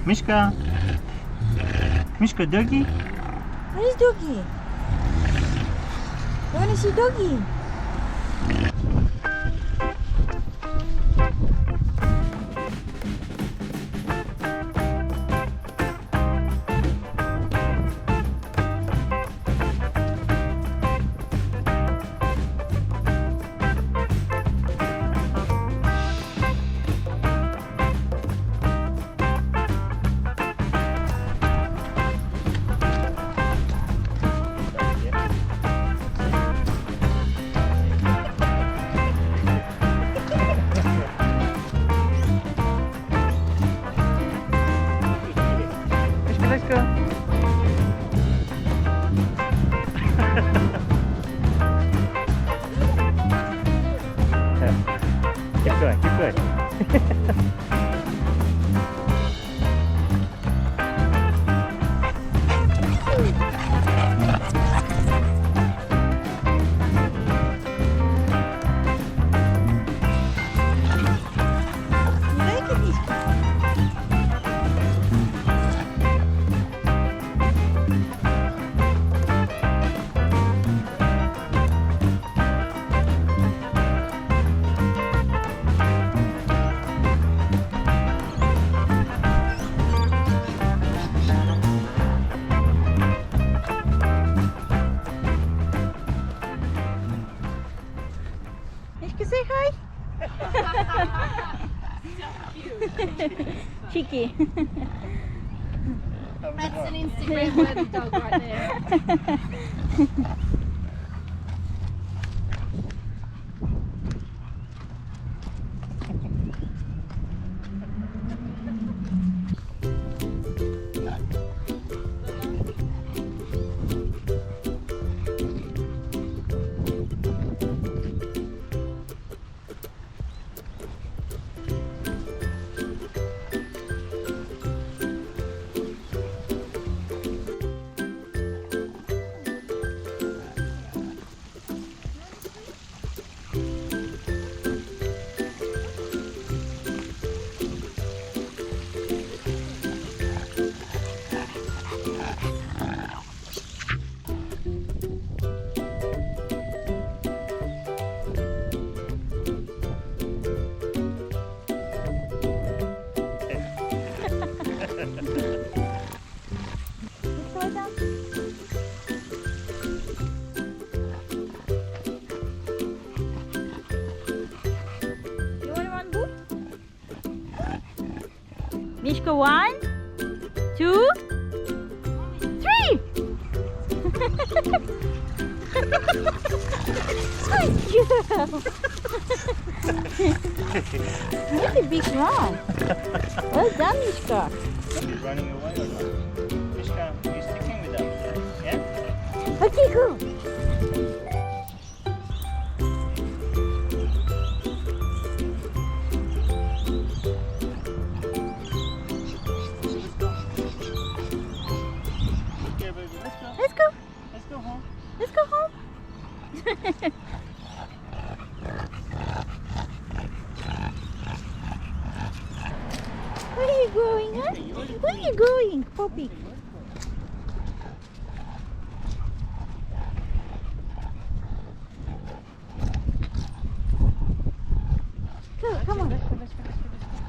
Mishka. Mishka, doggy. Where is doggy? I want to see doggy. Let's go. Keep going, keep going. You like it, Mishka? Mishka, say hi. Cheeky. That's an Instagram worthy dog right there. Mishka, 1, 2, 3. Good girl. That's a big run. Well done, Mishka. He's running away or not? Mishka, you're sticking with us. Yeah? Okay, go. Okay, baby, let's go. Let's go. Let's go home. Let's go home. Where are you going, huh? Where are you going, Poppy?